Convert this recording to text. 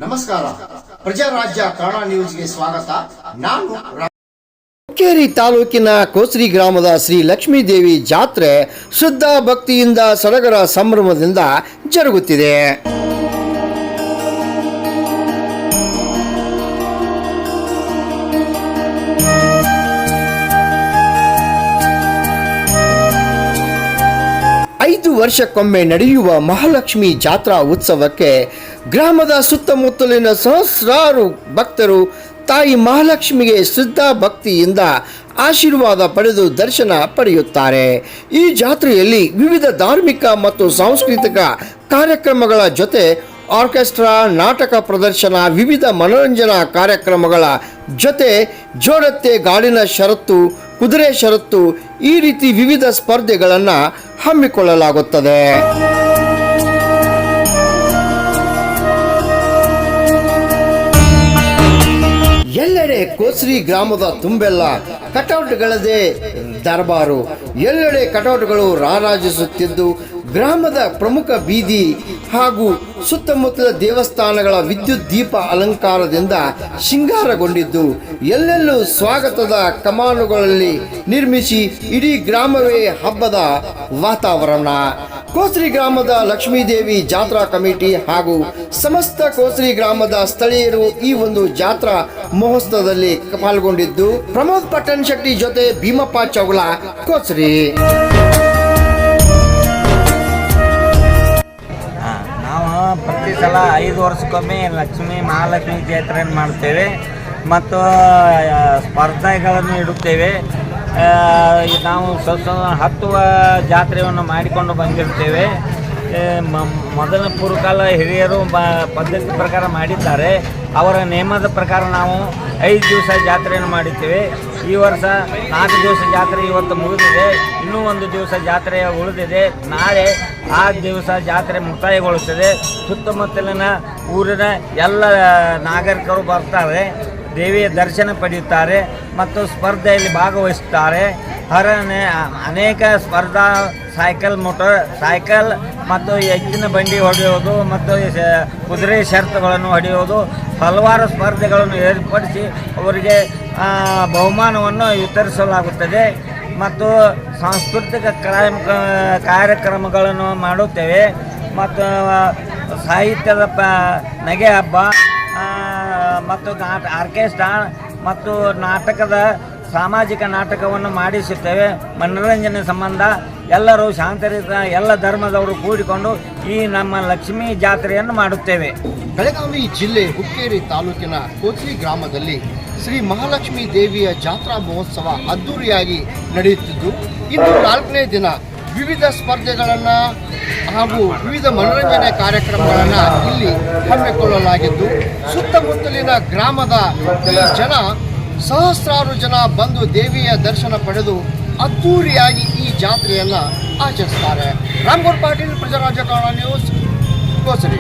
ನಮಸ್ಕಾರ. ಪ್ರಜಾರಾಜ್ಯ ಕನ್ನಡ ನ್ಯೂಸ್ಗೆ ಸ್ವಾಗತ. ನಾನು ಹುಕ್ಕೇರಿ ತಾಲೂಕಿನ ಕೋಸ್ರಿ ಗ್ರಾಮದ ಶ್ರೀ ಲಕ್ಷ್ಮೀದೇವಿ ಜಾತ್ರೆ ಶ್ರದ್ಧಾ ಭಕ್ತಿಯಿಂದ ಸಡಗರ ಸಂಭ್ರಮದಿಂದ ಜರುಗುತ್ತಿದೆ. ವರ್ಷಕ್ಕೊಮ್ಮೆ ನಡೆಯುವ ಮಹಾಲಕ್ಷ್ಮಿ ಜಾತ್ರಾ ಉತ್ಸವಕ್ಕೆ ಗ್ರಾಮದ ಸುತ್ತಮುತ್ತಲಿನ ಸಹಸ್ರಾರು ಭಕ್ತರು ತಾಯಿ ಮಹಾಲಕ್ಷ್ಮಿಗೆ ಶ್ರದ್ಧಾ ಭಕ್ತಿಯಿಂದ ಆಶೀರ್ವಾದ ಪಡೆದು ದರ್ಶನ ಪಡೆಯುತ್ತಾರೆ. ಈ ಜಾತ್ರೆಯಲ್ಲಿ ವಿವಿಧ ಧಾರ್ಮಿಕ ಮತ್ತು ಸಾಂಸ್ಕೃತಿಕ ಕಾರ್ಯಕ್ರಮಗಳ ಜೊತೆ ಆರ್ಕೆಸ್ಟ್ರಾ, ನಾಟಕ ಪ್ರದರ್ಶನ, ವಿವಿಧ ಮನೋರಂಜನಾ ಕಾರ್ಯಕ್ರಮಗಳ ಜೊತೆ ಜೋಡತ್ತೆ, ಗಾಡಿನ ಷರತ್ತು, ಕುದುರೆ ಷರತ್ತು, ಈ ರೀತಿ ವಿವಿಧ ಸ್ಪರ್ಧೆಗಳನ್ನು ಹಮ್ಮಿಕೊಳ್ಳಲಾಗುತ್ತದೆ. ಎಲ್ಲೆಡೆ ಕೋಸ್ರಿ ಗ್ರಾಮದ ತುಂಬೆಲ್ಲ ಕಟೌಟ್ಗಳದೇ ದರ್ಬಾರು. ಎಲ್ಲೆಡೆ ಕಟೌಟ್ಗಳು ರಾರಾಜಿಸುತ್ತಿದ್ದು ಗ್ರಾಮದ ಪ್ರಮುಖ ಬೀದಿ ಹಾಗೂ ಸುತ್ತಮುತ್ತಲ ದೇವಸ್ಥಾನಗಳ ವಿದ್ಯುತ್ ದೀಪ ಅಲಂಕಾರದಿಂದ ಶೃಂಗಾರಗೊಂಡಿದ್ದು ಎಲ್ಲೆಲ್ಲೂ ಸ್ವಾಗತದ ಕಮಾನುಗಳಲ್ಲಿ ನಿರ್ಮಿಸಿ ಇಡೀ ಗ್ರಾಮವೇ ಹಬ್ಬದ ವಾತಾವರಣ. ಕೋಸ್ರಿ ಗ್ರಾಮದ ಲಕ್ಷ್ಮೀದೇವಿ ಜಾತ್ರಾ ಕಮಿಟಿ ಹಾಗೂ ಸಮಸ್ತ ಕೋಸ್ರಿ ಗ್ರಾಮದ ಸ್ಥಳೀಯರು ಈ ಒಂದು ಜಾತ್ರಾ ಮಹೋತ್ಸವದಲ್ಲಿ ಪಾಲ್ಗೊಂಡಿದ್ದು ಪ್ರಮೋದ್ ಪಟ್ಟಣ್ ಶೆಟ್ಟಿ ಜೊತೆ ಭೀಮಪ್ಪ ಚೌಗಳ, ಕೋಸ್ರಿ. ಪ್ರತಿ ಸಲ 5 ವರ್ಷಕ್ಕೊಮ್ಮೆ ಮಹಾಲಕ್ಷ್ಮಿ ಜಾತ್ರೆಯನ್ನು ಮಾಡ್ತೇವೆ ಮತ್ತು ಸ್ಪರ್ಧೆಗಳನ್ನು ಇಡುತ್ತೇವೆ. ನಾವು 10 ಜಾತ್ರೆಯನ್ನು ಮಾಡಿಕೊಂಡು ಬಂದಿರ್ತೇವೆ. ಮೊದಲ ಪೂರ್ವಕಾಲ ಹಿರಿಯರು ಪದ್ಧತಿ ಪ್ರಕಾರ ಮಾಡಿದ್ದಾರೆ. ಅವರ ನೇಮದ ಪ್ರಕಾರ ನಾವು 5 ದಿವಸ ಜಾತ್ರೆಯನ್ನು ಮಾಡಿದ್ದೇವೆ. ಈ ವರ್ಷ 4 ದಿವಸ ಜಾತ್ರೆ ಇವತ್ತು ಮುಗಿದಿದೆ. ಇನ್ನೂ 1 ದಿವಸ ಜಾತ್ರೆ ಉಳಿದಿದೆ. ನಾಳೆ ಆ ದಿವಸ ಜಾತ್ರೆ ಮುಕ್ತಾಯಗೊಳ್ಳುತ್ತದೆ. ಸುತ್ತಮುತ್ತಲಿನ ಊರಿನ ಎಲ್ಲ ನಾಗರಿಕರು ಬರ್ತಾರೆ, ದೇವಿಯ ದರ್ಶನ ಪಡೆಯುತ್ತಾರೆ ಮತ್ತು ಸ್ಪರ್ಧೆಯಲ್ಲಿ ಭಾಗವಹಿಸುತ್ತಾರೆ. ಅನೇಕ ಸ್ಪರ್ಧಾ ಮೋಟಾರ್ ಸೈಕಲ್ ಮತ್ತು ಎತ್ತಿನ ಬಂಡಿ ಹೊಡೆಯುವುದು ಮತ್ತು ಕುದುರೆ ಷರತ್ತುಗಳನ್ನು ಹೊಡೆಯುವುದು, ಹಲವಾರು ಸ್ಪರ್ಧೆಗಳನ್ನು ಏರ್ಪಡಿಸಿ ಅವರಿಗೆ ಬಹುಮಾನವನ್ನು ವಿತರಿಸಲಾಗುತ್ತದೆ ಮತ್ತು ಸಾಂಸ್ಕೃತಿಕ ಕಾರ್ಯಕ್ರಮಗಳನ್ನು ಮಾಡುತ್ತೇವೆ ಮತ್ತು ಸಾಹಿತ್ಯದ ನಗೆ ಹಬ್ಬ ಮತ್ತು ಆರ್ಕೆಸ್ಟ್ರಾ ಮತ್ತು ಸಾಮಾಜಿಕ ನಾಟಕವನ್ನು ಮಾಡಿಸುತ್ತೇವೆ. ಮನೋರಂಜನೆ ಸಂಬಂಧ ಎಲ್ಲರೂ ಶಾಂತರಿತ ಎಲ್ಲ ಧರ್ಮದವರು ಕೂಡಿಕೊಂಡು ಈ ನಮ್ಮ ಲಕ್ಷ್ಮೀ ಜಾತ್ರೆಯನ್ನು ಮಾಡುತ್ತೇವೆ. ಬೆಳಗಾವಿ ಜಿಲ್ಲೆ ಹುಕ್ಕೇರಿ ತಾಲೂಕಿನ ಕೋಸ್ರಿ ಗ್ರಾಮದಲ್ಲಿ ಶ್ರೀ ಮಹಾಲಕ್ಷ್ಮೀ ದೇವಿಯ ಜಾತ್ರಾ ಮಹೋತ್ಸವ ಅದ್ದೂರಿಯಾಗಿ ನಡೆಯುತ್ತಿದ್ದು ಇನ್ನು 4ನೇ ದಿನ ವಿವಿಧ ಸ್ಪರ್ಧೆಗಳನ್ನು ಹಾಗೂ ವಿವಿಧ ಮನೋರಂಜನೆ ಕಾರ್ಯಕ್ರಮಗಳನ್ನು ಇಲ್ಲಿ ಹಮ್ಮಿಕೊಳ್ಳಲಾಗಿದ್ದು ಸುತ್ತಮುತ್ತಲಿನ ಗ್ರಾಮದ ಸಹಸ್ರಾರು ಜನ ಬಂದು ದೇವಿಯ ದರ್ಶನ ಪಡೆದು ಅದ್ದೂರಿಯಾಗಿ ಈ ಜಾತ್ರೆಯನ್ನು ಆಚರಿಸ್ತಾರೆ. ರಾಮಗೌಡ ಪಾಟೀಲ್, ಪ್ರಜಾರಾಜ್ಯ ಕನ್ನಡ ನ್ಯೂಸ್, ಕೋಸ್ರಿ.